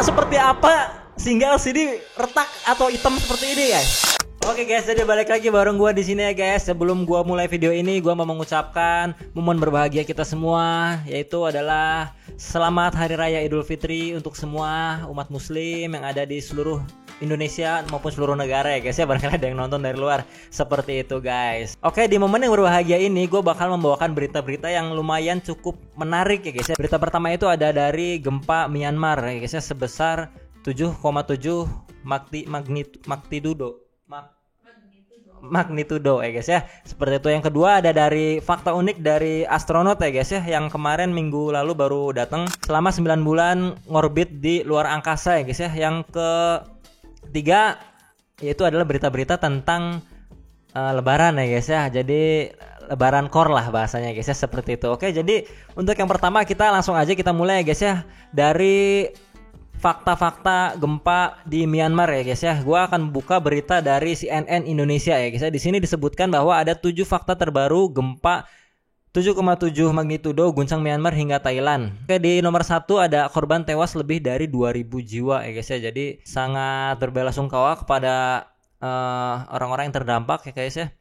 seperti apa sehingga LCD retak atau hitam seperti ini guys. Oke guys, jadi balik lagi bareng gua di sini ya guys. Sebelum gua mulai video ini, gua mau mengucapkan momen berbahagia kita semua, yaitu adalah selamat Hari Raya Idul Fitri untuk semua umat muslim yang ada di seluruh Indonesia maupun seluruh negara ya guys ya. Barangkali ada yang nonton dari luar. Seperti itu guys. Oke, di momen yang berbahagia ini gue bakal membawakan berita-berita yang lumayan cukup menarik ya guys ya. Berita pertama itu ada dari gempa Myanmar ya guys ya, sebesar 7,7 magnitudo ya guys ya. Seperti itu. Yang kedua ada dari fakta unik dari astronot ya guys ya, yang kemarin minggu lalu baru datang selama 9 bulan ngorbit di luar angkasa ya guys ya. Yang ketiga yaitu adalah berita-berita tentang lebaran ya guys ya. Jadi lebaran core lah bahasanya guys ya, seperti itu. Oke, jadi untuk yang pertama kita langsung aja kita mulai ya guys ya, dari fakta-fakta gempa di Myanmar ya guys ya. Gua akan buka berita dari CNN Indonesia ya guys ya. Di sini disebutkan bahwa ada 7 fakta terbaru gempa 7,7 magnitudo guncang Myanmar hingga Thailand. Oke, di nomor 1 ada korban tewas lebih dari 2000 jiwa ya guys ya. Jadi sangat berbelasungkawa kepada orang-orang yang terdampak ya guys ya.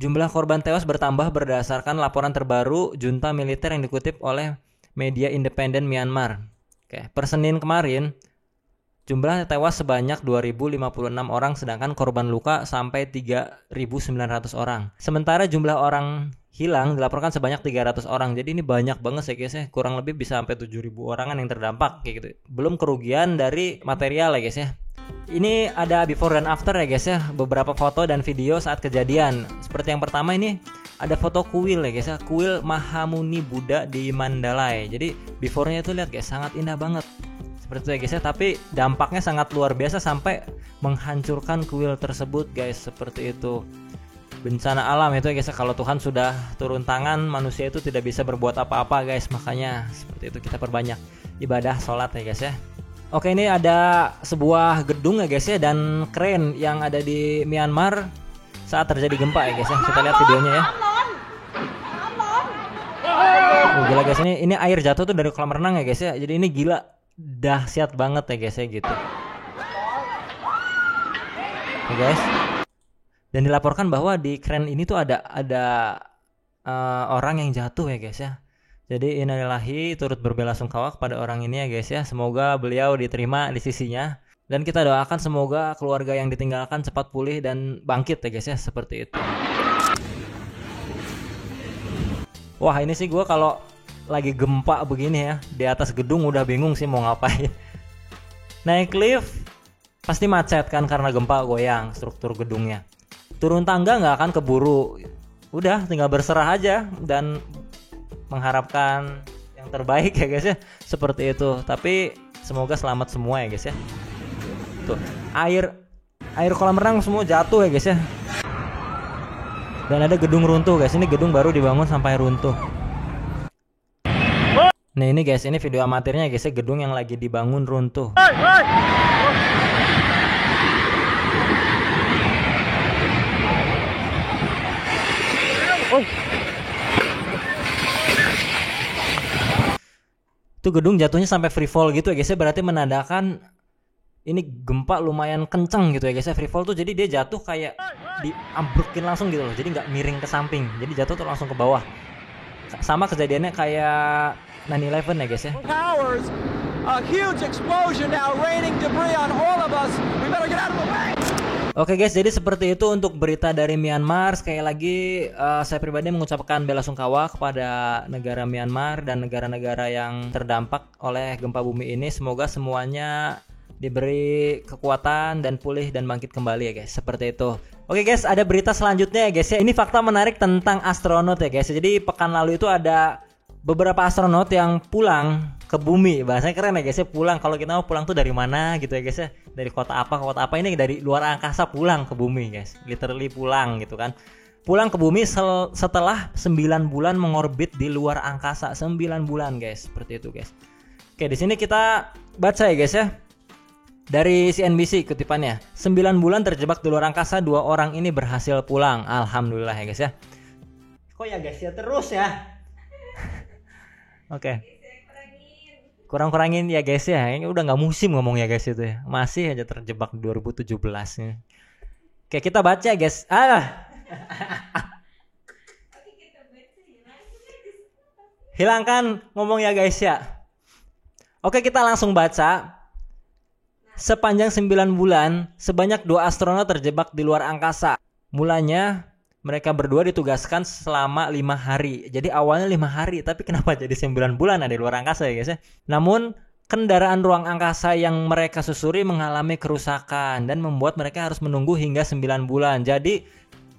Jumlah korban tewas bertambah berdasarkan laporan terbaru junta militer yang dikutip oleh media independen Myanmar. Oke, per Senin kemarin jumlah tewas sebanyak 2056 orang, sedangkan korban luka sampai 3900 orang. Sementara jumlah orang hilang dilaporkan sebanyak 300 orang. Jadi ini banyak banget ya guys ya. Kurang lebih bisa sampai 7000 orangan yang terdampak kayak gitu. Belum kerugian dari material ya guys ya. Ini ada before dan after ya guys ya. Beberapa foto dan video saat kejadian. Seperti yang pertama ini ada foto kuil ya guys ya. Kuil Mahamuni Buddha di Mandalay. Jadi before-nya itu lihat guys, sangat indah banget. Seperti itu ya guys ya. Tapi dampaknya sangat luar biasa sampai menghancurkan kuil tersebut guys. Seperti itu. Bencana alam itu ya guys ya. Kalau Tuhan sudah turun tangan, manusia itu tidak bisa berbuat apa-apa guys. Makanya seperti itu kita perbanyak ibadah sholat ya guys ya. Oke, ini ada sebuah gedung ya guys ya, dan kren yang ada di Myanmar saat terjadi gempa ya guys ya. Kita lihat videonya ya. Gila guys, ini air jatuh tuh dari kolam renang ya guys ya. Jadi ini gila dahsyat banget ya guys ya gitu. Oke guys. Dan dilaporkan bahwa di kren ini tuh ada orang yang jatuh ya guys ya. Jadi innalillahi, turut berbelasungkawa kepada orang ini ya guys ya. Semoga beliau diterima di sisinya. Dan kita doakan semoga keluarga yang ditinggalkan cepat pulih dan bangkit ya guys ya. Seperti itu. Wah, ini sih gue kalau lagi gempa begini ya, di atas gedung udah bingung sih mau ngapain. Naik lift pasti macet kan karena gempa goyang struktur gedungnya. Turun tangga nggak akan keburu. Udah tinggal berserah aja dan mengharapkan yang terbaik ya guys ya. Seperti itu. Tapi semoga selamat semua ya guys ya. Tuh, air kolam renang semua jatuh ya guys ya. Dan ada gedung runtuh guys. Ini gedung baru dibangun sampai runtuh. Nah ini guys, ini video amatirnya guys ya, gedung yang lagi dibangun runtuh. Itu gedung jatuhnya sampai free fall gitu ya guys ya, berarti menandakan ini gempa lumayan kenceng gitu ya guys ya. Free fall tuh jadi dia jatuh kayak diambrukin langsung gitu loh, jadi nggak miring ke samping, jadi jatuh tuh langsung ke bawah. Sama kejadiannya kayak 9/11 ya guys ya. Oke guys, jadi seperti itu untuk berita dari Myanmar. Sekali lagi saya pribadi mengucapkan belasungkawa kepada negara Myanmar dan negara-negara yang terdampak oleh gempa bumi ini. Semoga semuanya diberi kekuatan dan pulih dan bangkit kembali ya guys. Seperti itu. Oke guys, ada berita selanjutnya ya guys ya. Ini fakta menarik tentang astronot ya guys. Jadi pekan lalu itu ada beberapa astronot yang pulang ke bumi. Bahasanya keren ya guys ya, pulang. Kalau kita mau pulang tuh dari mana gitu ya guys ya. Dari kota apa ke kota apa, ini dari luar angkasa pulang ke bumi guys. Literally pulang gitu kan. Pulang ke bumi setelah 9 bulan mengorbit di luar angkasa. 9 bulan guys, seperti itu guys. Oke, di sini kita baca ya guys ya. Dari CNBC kutipannya, 9 bulan terjebak di luar angkasa, 2 orang ini berhasil pulang. Alhamdulillah ya guys ya. Kok ya guys ya terus ya. Oke. Kurang-kurangin ya guys ya. Ini udah nggak musim ngomong ya guys itu ya. Masih aja terjebak 2017 nih. Oke, kita baca guys. Hilangkan ngomong ya guys ya. Oke, kita langsung baca. Sepanjang 9 bulan, sebanyak 2 astronot terjebak di luar angkasa. Mulanya mereka berdua ditugaskan selama 5 hari. Jadi awalnya 5 hari, tapi kenapa jadi 9 bulan ada di luar angkasa ya guys ya. Namun kendaraan ruang angkasa yang mereka susuri mengalami kerusakan dan membuat mereka harus menunggu hingga 9 bulan. Jadi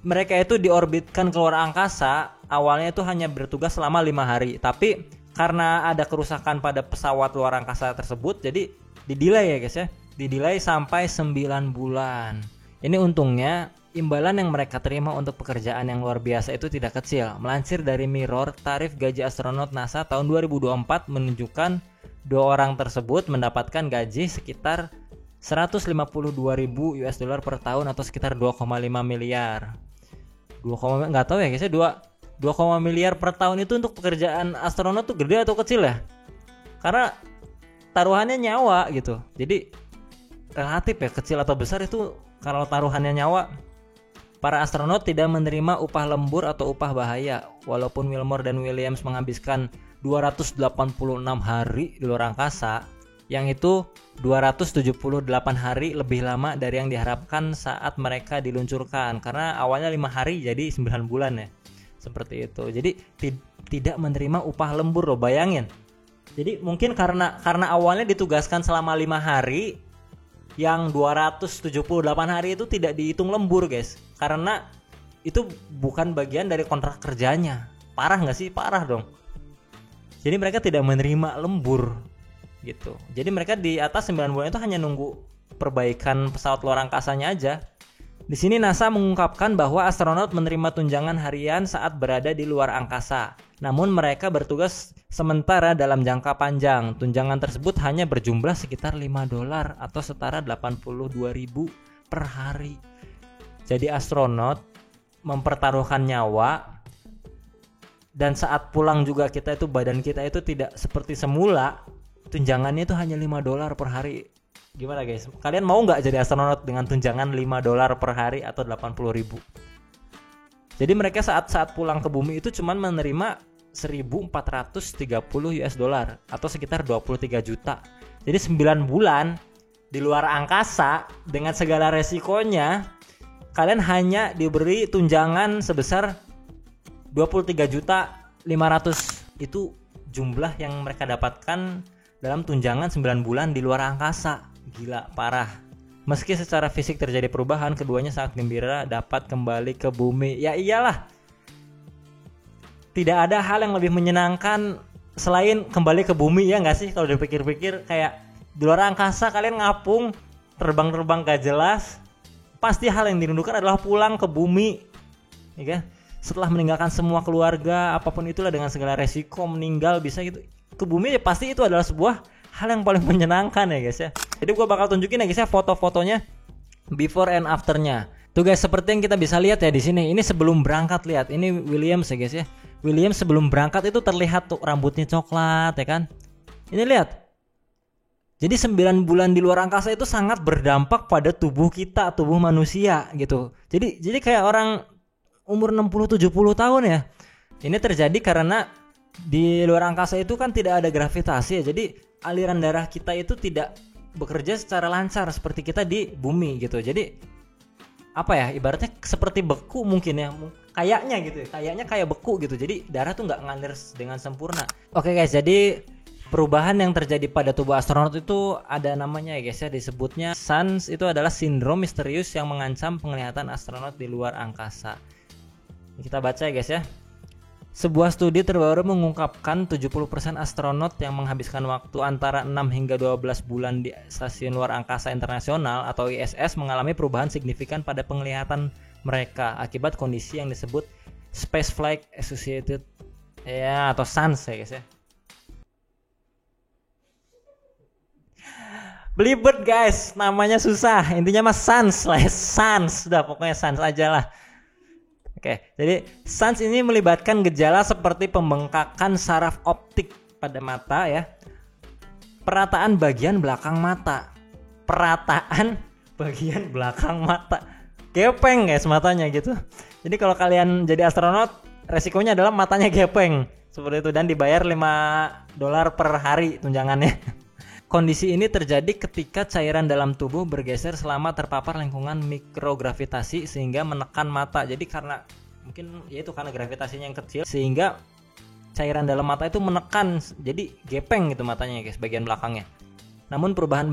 mereka itu diorbitkan ke luar angkasa, awalnya itu hanya bertugas selama 5 hari. Tapi karena ada kerusakan pada pesawat luar angkasa tersebut, jadi didelay ya guys ya. Didelay sampai 9 bulan. Ini untungnya imbalan yang mereka terima untuk pekerjaan yang luar biasa itu tidak kecil. Melansir dari Mirror, tarif gaji astronot NASA tahun 2024 menunjukkan 2 orang tersebut mendapatkan gaji sekitar 152.000 US dollar per tahun atau sekitar 2,5 miliar. Nggak tahu ya guys ya, 2 miliar per tahun itu untuk pekerjaan astronot tuh gede atau kecil ya? Karena taruhannya nyawa gitu. Jadi relatif ya, kecil atau besar itu kalau taruhannya nyawa. Para astronot tidak menerima upah lembur atau upah bahaya. Walaupun Wilmore dan Williams menghabiskan 286 hari di luar angkasa, yang itu 278 hari lebih lama dari yang diharapkan saat mereka diluncurkan. Karena awalnya 5 hari jadi 9 bulan ya. Seperti itu. Jadi tidak menerima upah lembur loh, bayangin. Jadi mungkin karena awalnya ditugaskan selama 5 hari, yang 278 hari itu tidak dihitung lembur guys, karena itu bukan bagian dari kontrak kerjanya. Parah nggak sih? Parah dong. Jadi mereka tidak menerima lembur gitu. Jadi mereka di atas 9 bulan itu hanya nunggu perbaikan pesawat luar angkasanya aja. Di sini NASA mengungkapkan bahwa astronot menerima tunjangan harian saat berada di luar angkasa. Namun mereka bertugas sementara dalam jangka panjang. Tunjangan tersebut hanya berjumlah sekitar $5 atau setara 82.000 per hari. Jadi astronot mempertaruhkan nyawa, dan saat pulang juga badan kita itu tidak seperti semula. Tunjangannya itu hanya $5 per hari. Gimana guys? Kalian mau nggak jadi astronot dengan tunjangan $5 per hari atau 80.000? Jadi mereka saat pulang ke bumi itu cuma menerima 1.430 US dollar atau sekitar 23 juta. Jadi 9 bulan di luar angkasa dengan segala resikonya, kalian hanya diberi tunjangan sebesar 23.500.000. Itu jumlah yang mereka dapatkan dalam tunjangan 9 bulan di luar angkasa. Gila, parah. Meski secara fisik terjadi perubahan, keduanya sangat gembira dapat kembali ke bumi. Ya iyalah. Tidak ada hal yang lebih menyenangkan selain kembali ke bumi, ya nggak sih? Kalau dipikir-pikir, kayak di luar angkasa kalian ngapung, terbang-terbang gak jelas. Pasti hal yang dirindukan adalah pulang ke bumi, ya kan? Setelah meninggalkan semua keluarga, apapun itulah dengan segala resiko meninggal bisa gitu. Ke bumi ya pasti itu adalah sebuah hal yang paling menyenangkan ya guys ya. Jadi gue bakal tunjukin ya guys ya foto-fotonya before and afternya. Tuh guys, seperti yang kita bisa lihat ya di sini. Ini sebelum berangkat, lihat. Ini Williams ya guys ya. Williams sebelum berangkat itu terlihat tuh rambutnya coklat ya kan. Ini lihat. Jadi 9 bulan di luar angkasa itu sangat berdampak pada tubuh kita, tubuh manusia gitu. Jadi kayak orang umur 60-70 tahun ya. Ini terjadi karena di luar angkasa itu kan tidak ada gravitasi ya. Jadi aliran darah kita itu tidak bekerja secara lancar seperti kita di bumi gitu. Jadi apa ya, ibaratnya seperti beku mungkin ya, kayaknya gitu ya, kayaknya kayak beku gitu. Jadi darah tuh nggak ngalir dengan sempurna. Oke guys, jadi perubahan yang terjadi pada tubuh astronot itu ada namanya ya guys ya, disebutnya SANS. Itu adalah sindrom misterius yang mengancam penglihatan astronot di luar angkasa. Kita baca ya guys ya. Sebuah studi terbaru mengungkapkan 70% astronot yang menghabiskan waktu antara 6 hingga 12 bulan di Stasiun Luar Angkasa Internasional atau ISS mengalami perubahan signifikan pada penglihatan mereka akibat kondisi yang disebut Spaceflight Associated ya atau SANS ya guys ya. Belibet guys, namanya susah. Intinya mah SANS lah, SANS. Sudah pokoknya SANS aja lah. Oke, jadi SANS ini melibatkan gejala seperti pembengkakan saraf optik pada mata ya. Perataan bagian belakang mata. Perataan bagian belakang mata. Gepeng guys matanya gitu. Jadi kalau kalian jadi astronot, resikonya adalah matanya gepeng. Seperti itu, dan dibayar $5 per hari tunjangannya. Kondisi ini terjadi ketika cairan dalam tubuh bergeser selama terpapar lingkungan mikrogravitasi sehingga menekan mata. Jadi karena mungkin ya itu karena gravitasinya yang kecil sehingga cairan dalam mata itu menekan, jadi gepeng gitu matanya guys bagian belakangnya. Namun perubahan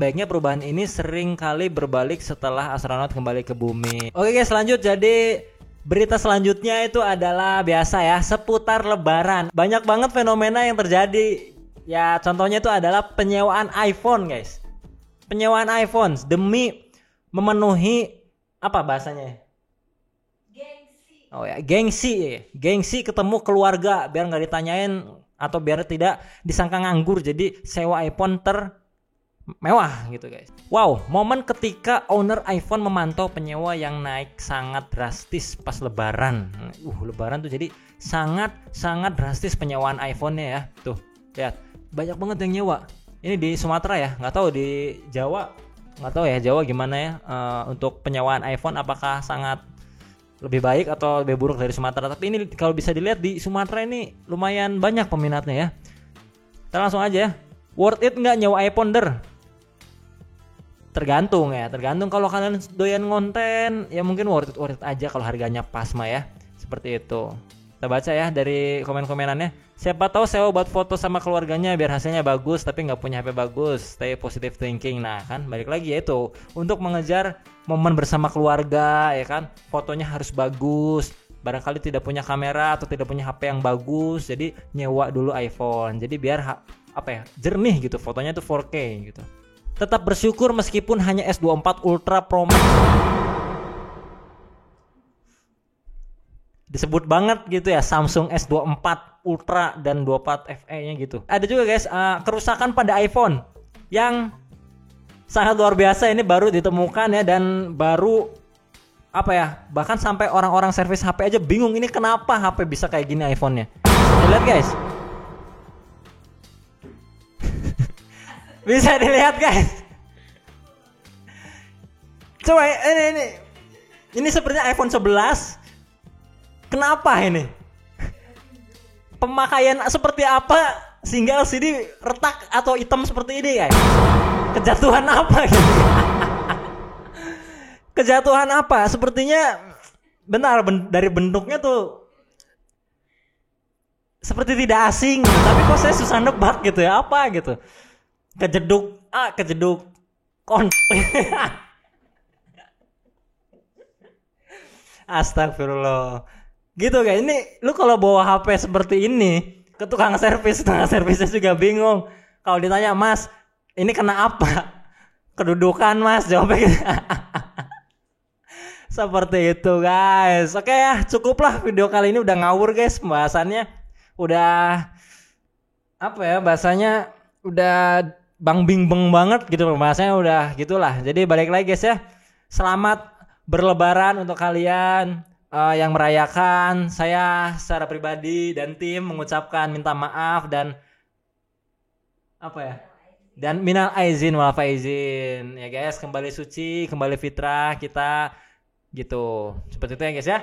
ini sering kali berbalik setelah astronot kembali ke bumi. Oke guys, lanjut. Jadi berita selanjutnya itu adalah biasa ya, seputar lebaran. Banyak banget fenomena yang terjadi. Ya contohnya itu adalah penyewaan iPhone guys. Penyewaan iPhone demi memenuhi apa bahasanya? Oh ya, gengsi ketemu keluarga biar nggak ditanyain atau biar tidak disangka nganggur, jadi sewa iPhone termewah gitu guys. Wow, momen ketika owner iPhone memantau penyewa yang naik sangat drastis pas lebaran. Lebaran tuh jadi sangat drastis penyewaan iPhone-nya ya. Tuh, lihat. Banyak banget yang nyewa. Ini di Sumatera ya, nggak tahu di Jawa. Nggak tahu ya Jawa gimana ya untuk penyewaan iPhone, apakah sangat lebih baik atau lebih buruk dari Sumatera. Tapi ini kalau bisa dilihat di Sumatera ini lumayan banyak peminatnya ya. Kita langsung aja ya. Worth it nggak nyewa iPhone Tergantung kalau kalian doyan konten ya mungkin worth it aja kalau harganya pas mah ya. Seperti itu. Kita baca ya dari komen-komenannya. Siapa tahu sewa buat foto sama keluarganya biar hasilnya bagus tapi nggak punya HP bagus. Stay positive thinking. Nah kan balik lagi ya itu untuk mengejar momen bersama keluarga ya kan. Fotonya harus bagus. Barangkali tidak punya kamera atau tidak punya HP yang bagus, jadi nyewa dulu iPhone. Jadi biar jernih gitu fotonya tuh 4K gitu. Tetap bersyukur meskipun hanya S24 Ultra Pro Max. Disebut banget gitu ya, Samsung S24 Ultra dan 24 FE-nya gitu. Ada juga guys kerusakan pada iPhone yang sangat luar biasa, ini baru ditemukan ya, dan baru bahkan sampai orang-orang servis HP aja bingung ini kenapa HP bisa kayak gini iPhone-nya. Lihat guys. Bisa dilihat guys. Coba ini sepertinya iPhone 11. Kenapa ini? Pemakaian seperti apa sehingga LCD retak atau hitam seperti ini guys? Kejatuhan apa gitu? Kejatuhan apa? Sepertinya benar dari bentuknya tuh seperti tidak asing gitu. Tapi kok saya susah nebak gitu ya, apa gitu. Kejeduk Astagfirullah. Gitu guys, ini lu kalau bawa HP seperti ini ke tukang servisnya juga bingung. Kalau ditanya, "Mas, ini kena apa?" "Kedudukan, Mas," jawabnya gitu. Seperti itu guys. Oke ya, cukuplah video kali ini, udah ngawur guys pembahasannya. Udah bahasanya udah bang bingbeng banget gitu pembahasannya, udah gitulah. Jadi balik lagi guys ya. Selamat berlebaran untuk kalian yang merayakan. Saya secara pribadi dan tim mengucapkan minta maaf dan dan minal aizin wal faizin ya guys, kembali suci, kembali fitrah kita gitu. Seperti itu ya guys ya.